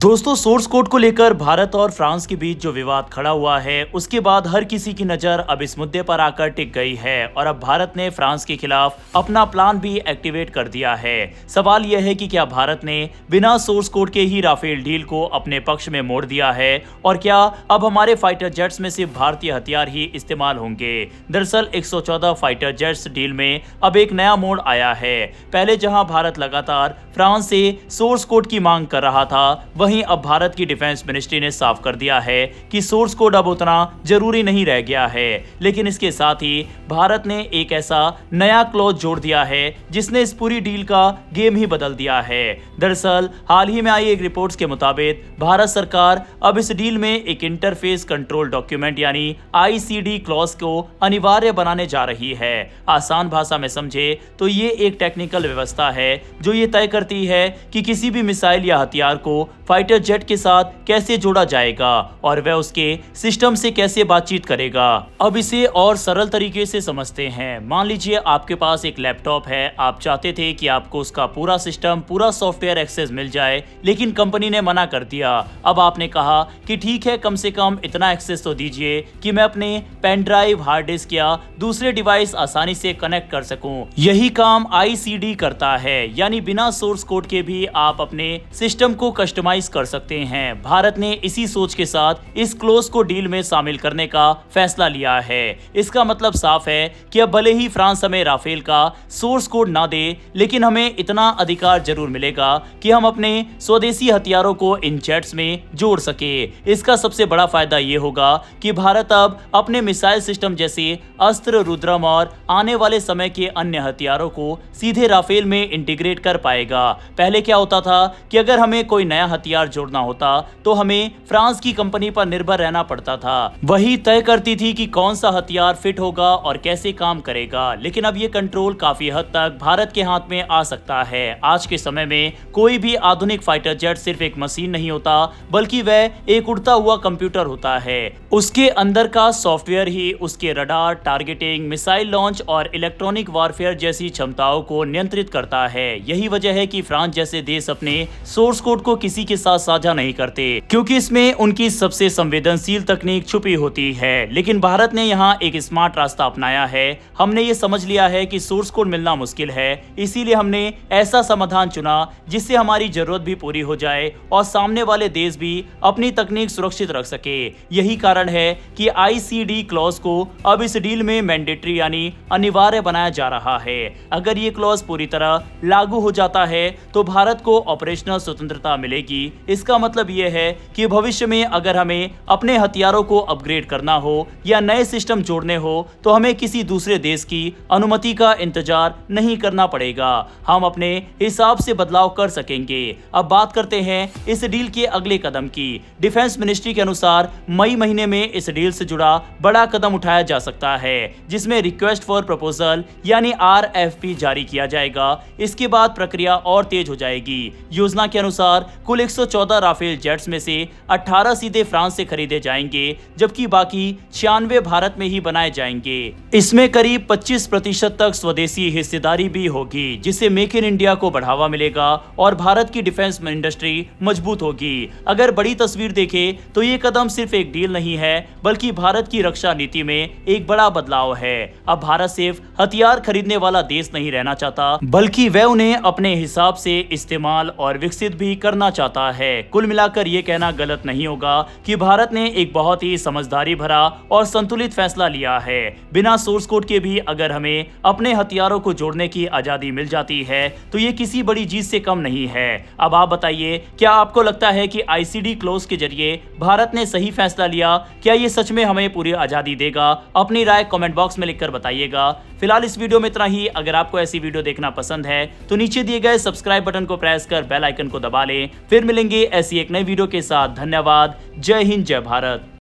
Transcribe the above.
दोस्तों, source code को लेकर भारत और फ्रांस के बीच जो विवाद खड़ा हुआ है, उसके बाद हर किसी की नज़र अब इस मुद्दे पर आकर टिक गई है और अब भारत ने फ्रांस के खिलाफ अपना प्लान भी एक्टिवेट कर दिया है। सवाल यह है कि क्या भारत ने बिना सोर्स कोड के ही राफेल डील को अपने पक्ष में मोड़ दिया है और क्या अब हमारे फाइटर जेट्स में सिर्फ भारतीय हथियार ही इस्तेमाल होंगे। दरअसल 114 फाइटर जेट्स डील में अब एक नया मोड़ आया है। पहले जहां भारत लगातार फ्रांस से सोर्स कोड की मांग कर रहा था, वहीं अब भारत की डिफेंस मिनिस्ट्री ने साफ कर दिया है कि सोर्स कोड अब उतना जरूरी नहीं रह गया है। लेकिन इसके साथ ही भारत ने एक ऐसा नया क्लॉज जोड़ दिया है जिसने इस पूरी डील का गेम ही बदल दिया है। दरअसल हाल ही में आई एक रिपोर्ट्स के मुताबिक भारत सरकार अब इस डील में एक इंटरफेस कंट्रोल डॉक्यूमेंट यानी ICD क्लॉज को अनिवार्य बनाने जा रही है। आसान भाषा में समझे तो ये एक टेक्निकल व्यवस्था है जो ये तय करती है कि किसी भी मिसाइल या हथियार को फाइटर जेट के साथ कैसे जोड़ा जाएगा और वह उसके सिस्टम से कैसे बातचीत करेगा। अब इसे और सरल तरीके से समझते हैं। मान लीजिए आपके पास एक लैपटॉप है, आप चाहते थे कि आपको उसका पूरा सिस्टम, पूरा सॉफ्टवेयर एक्सेस मिल जाए, लेकिन कंपनी ने मना कर दिया। अब आपने कहा कि ठीक है, कम से कम इतना एक्सेस तो दीजिए कि मैं अपने पेन ड्राइव, हार्ड डिस्क या दूसरे डिवाइस आसानी से कनेक्ट कर सकूं। यही काम ICD करता है, यानी बिना सोर्स कोड के भी आप अपने सिस्टम को कस्टमाइज कर सकते हैं। भारत ने इसी सोच के साथ इस क्लोज को डील में शामिल करने का फैसला लिया है। इसका मतलब साफ है कि अब भले ही फ्रांस हमें राफेल का सोर्स कोड ना दे, लेकिन हमें इतना अधिकार जरूर मिलेगा कि हम अपने स्वदेशी हथियारों को इन जेट्स में जोड़ सके। इसका सबसे बड़ा फायदा ये होगा कि भारत अब अपने मिसाइल सिस्टम जैसे अस्त्र, रुद्रम और आने वाले समय के अन्य हथियारों को सीधे राफेल में इंटीग्रेट कर पाएगा। पहले क्या होता था कि अगर हमें कोई नया हथियार जोड़ना होता तो हमें फ्रांस की कंपनी पर निर्भर रहना पड़ता था। वही तय करती थी कि कौन सा हथियार फिट होगा और कैसे काम करेगा। लेकिन अब ये कंट्रोल काफी हद तक भारत के हाथ में आ सकता है। आज के समय में कोई भी आधुनिक फाइटर जेट सिर्फ एक मशीन नहीं होता, बल्कि वह एक उड़ता हुआ कंप्यूटर होता है। उसके अंदर का सॉफ्टवेयर ही उसके रडार, टारगेटिंग, मिसाइल लॉन्च और इलेक्ट्रॉनिक वॉरफेयर जैसी क्षमताओं को नियंत्रित करता है। यही वजह है कि फ्रांस जैसे देश अपने सोर्स कोड को किसी के साथ साझा नहीं करते, क्योंकि इसमें उनकी सबसे संवेदनशील तकनीक छुपी होती है। लेकिन भारत ने यहाँ एक स्मार्ट रास्ता अपनाया है। हमने ये समझ लिया है कि सोर्स कोड मिलना मुश्किल है, इसीलिए हमने ऐसा समाधान चुना जिससे हमारी जरूरत भी पूरी हो जाए और सामने वाले देश भी अपनी तकनीक सुरक्षित रख सके। यही कारण है कि ICD क्लॉज को अब इस डील में मैंडेटरी यानी अनिवार्य बनाया जा रहा है। अगर ये क्लॉज पूरी तरह लागू हो जाता है तो भारत को ऑपरेशनल स्वतंत्रता मिलेगी। इसका मतलब यह है कि भविष्य में अगर हमें अपने हथियारों को अपग्रेड करना हो या नए सिस्टम जोड़ने हो तो हमें किसी दूसरे देश की अनुमति का इंतजार नहीं करना पड़ेगा। हम अपने हिसाब से बदलाव कर सकेंगे। अब बात करते हैं इस डील के अगले कदम की। डिफेंस मिनिस्ट्री के अनुसार मई महीने में इस डील से जुड़ा बड़ा कदम उठाया जा सकता है, जिसमें रिक्वेस्ट फॉर प्रपोजल यानी RFP जारी किया जाएगा। इसके बाद प्रक्रिया और तेज हो जाएगी। योजना के अनुसार कुल 114 राफेल जेट्स में से 18 सीधे फ्रांस से खरीदे जाएंगे, जबकि बाकी 96 भारत में ही बनाए जाएंगे। इसमें करीब 25% तक स्वदेशी हिस्सेदारी भी होगी, जिससे मेक इन इंडिया को बढ़ावा मिलेगा और भारत की डिफेंस इंडस्ट्री मजबूत होगी। अगर बड़ी तस्वीर देखें तो ये कदम सिर्फ एक डील नहीं है, बल्कि भारत की रक्षा नीति में एक बड़ा बदलाव है। अब भारत सिर्फ हथियार खरीदने वाला देश नहीं रहना चाहता, बल्कि वह उन्हें अपने हिसाब से इस्तेमाल और विकसित भी करना चाहता है। कुल मिलाकर ये कहना गलत नहीं होगा कि भारत ने एक बहुत ही समझदारी भरा और संतुलित फैसला लिया है। बिना सोर्स कोड के भी अगर हमें अपने हथियारों को जोड़ने की आजादी मिल जाती है तो ये किसी बड़ी जीत से कम नहीं है। अब आप बताइए, क्या आपको लगता है कि ICD क्लोज के जरिए भारत ने सही फैसला लिया? क्या ये सच में हमें पूरी आजादी देगा? अपनी राय कमेंट बॉक्स में लिखकर बताइएगा। फिलहाल इस वीडियो में इतना ही। अगर आपको ऐसी वीडियो देखना पसंद है तो नीचे दिए गए सब्सक्राइब बटन को प्रेस कर बेल आइकन को दबा लें। फिर मिलेंगे ऐसी एक नई वीडियो के साथ। धन्यवाद। जय हिंद, जय भारत।